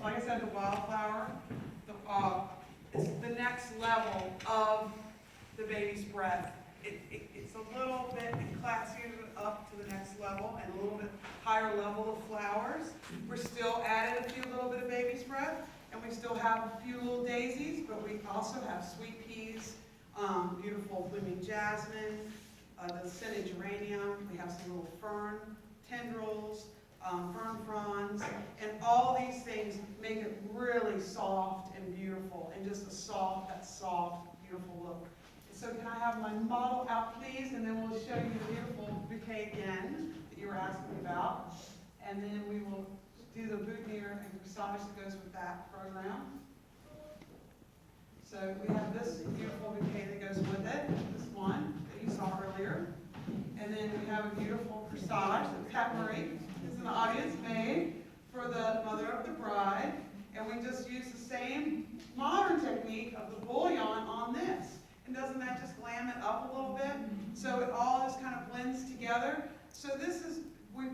like I said, the wildflower, it's the next level of the baby's breath. It's a little bit classier up to the next level and a little bit higher level of flowers. We're still adding a few little bit of baby's breath, and we still have a few little daisies, but we also have sweet peas, beautiful blooming jasmine, the scented geranium. We have some little fern tendrils, fern fronds, and all these things make it really soft and beautiful, and just that soft, beautiful look. So can I have my model out, please, and then we'll show you the beautiful bouquet again that you were asking about, and then we will do the boutonniere and corsage that goes with that program. So we have this beautiful bouquet that goes with it, this one that you saw earlier, and then we have a beautiful corsage that Pat Marie is in the audience made for the mother of the bride, and we just use the same modern technique of the bullion on this. And doesn't that just glam it up a little bit? So it all just kind of blends together. So this is, we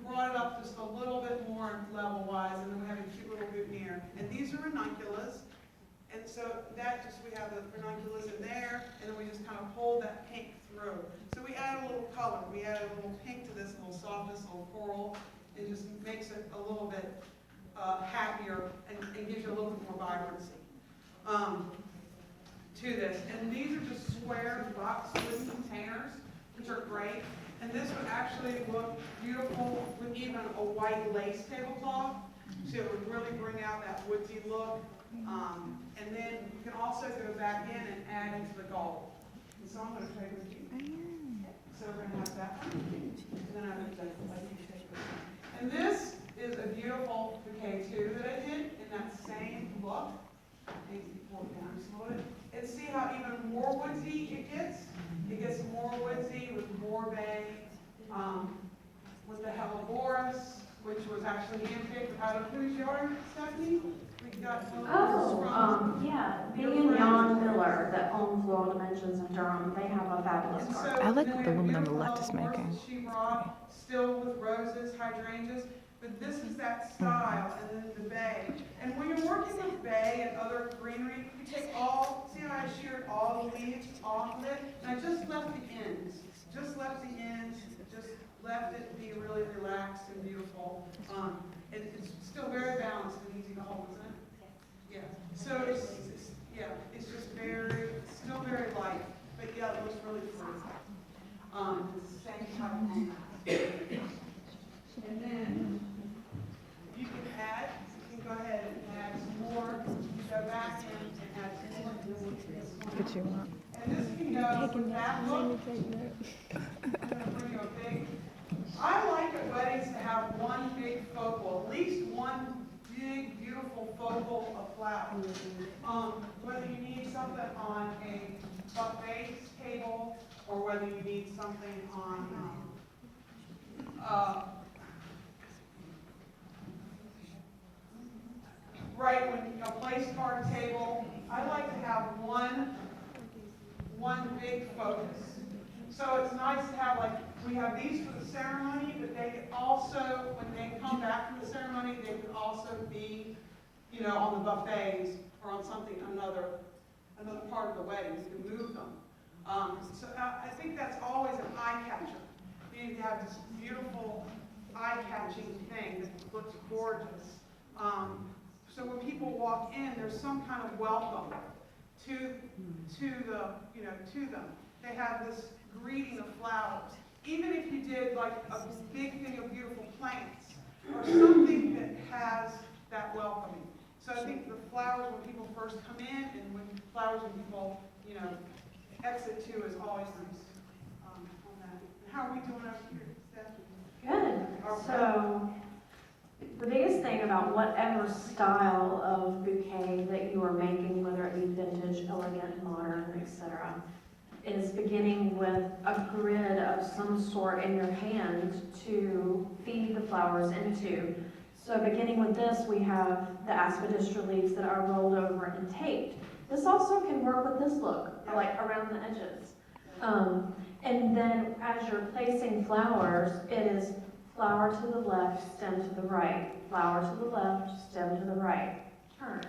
brought it up just a little bit more level-wise, and then we have a cute little boutonniere. And these are ranunculus. And so that just, we have the ranunculus in there, and then we just kind of hold that pink through. So we add a little color. We add a little pink to this, a little softness, a little coral. It just makes it a little bit happier and gives you a little bit more vibrancy. To this, and these are just square box wooden containers, which are great. And this would actually look beautiful with even a white lace tablecloth, so it would really bring out that woodsy look. And then you can also go back in and add into the gold. And so I'm going to trade with you. So we're going to have that one, and then I'm going to let you take this one. And this is a beautiful bouquet too that I did in that same look. And see how even more woodsy it gets? It gets more woodsy with more bay, with the Helleborus, which was actually handpicked out of whose yard, Stephanie? We got yeah, me and Jan Miller that owns Floral Dimensions in Durham. They have a fabulous garden. I like the aluminum the left is making. She brought, still with roses, hydrangeas, but this is that style, and then the bay. And when you're working with bay and other greenery, you take all, see how I sheared all the leaves off of it? And I just left the ends, just left it be really relaxed and beautiful. And it's still very balanced and easy to hold, isn't it? Yeah. So it's just still very light, but yeah, it looks really pretty. It's the same type of thing. And then you can go ahead and add some more. You go back in and add some more. What you want? And this can go with that look. I'm going to bring you a big. I like at weddings to have one big focal, at least one big, beautiful focal of flowers. Whether you need something on a buffet table or whether you need something on right when a place card table, I like to have one big focus. So it's nice to have, like, we have these for the ceremony, but they could also, when they come back from the ceremony, they could also be, on the buffets or on something, another part of the wedding. You can move them. So I think that's always an eye catcher. You need to have this beautiful eye-catching thing that looks gorgeous. So when people walk in, there's some kind of welcome to them. They have this greeting of flowers. Even if you did like a big thing of beautiful plants or something that has that welcoming. So I think the flowers when people first come in and when flowers when people, exit too is always nice on that. How are we doing over here, Stephanie? Good. So the biggest thing about whatever style of bouquet that you are making, whether it be vintage, elegant, modern, etc., is beginning with a grid of some sort in your hand to feed the flowers into. So beginning with this, we have the aspidistra leaves that are rolled over and taped. This also can work with this look, like around the edges. And then as you're placing flowers, it is flower to the left, stem to the right, flower to the left, stem to the right, turn.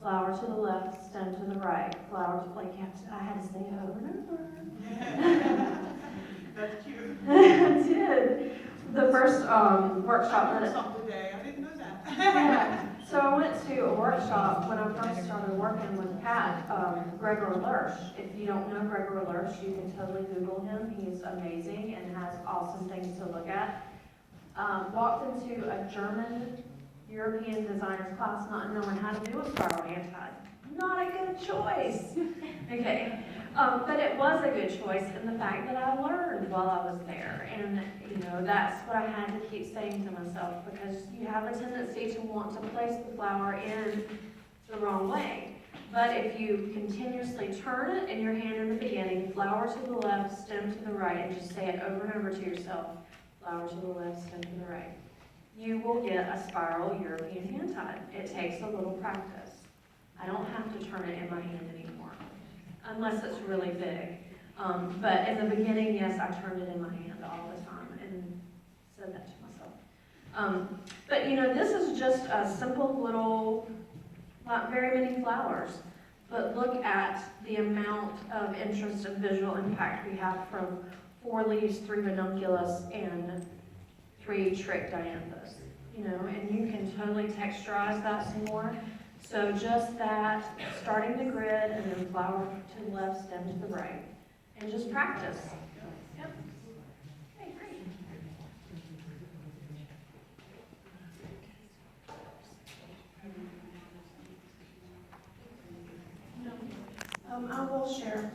Flower to the left, stem to the right, flower to, like, I had to say it over and over. That's cute. I did. The first I workshop learned that something today, I didn't know that. yeah. So I went to a workshop when I first started working with Pat, Gregor Lurch. If you don't know Gregor Lurch, you can totally Google him. He's amazing and has awesome things to look at. Walked into a German European designers class not knowing how to do a spiral hand tie. Not a good choice. Okay. But it was a good choice in the fact that I learned while I was there. And, that's what I had to keep saying to myself, because you have a tendency to want to place the flower in the wrong way. But if you continuously turn it in your hand in the beginning, flower to the left, stem to the right, and just say it over and over to yourself, flower to the left, stem to the right, you will get a spiral European hand tie. It takes a little practice. I don't have to turn it in my hand anymore, unless it's really big. But in the beginning, yes, I turned it in my hand all the time and said that to myself. But this is just a simple little, not very many flowers, but look at the amount of interest and visual impact we have from 4 leaves, 3 ranunculus, and 3 trick dianthus. And you can totally texturize that some more. So just that, starting the grid and then flower to the left, stem to the right, and just practice. Yep. Okay, great. I will share.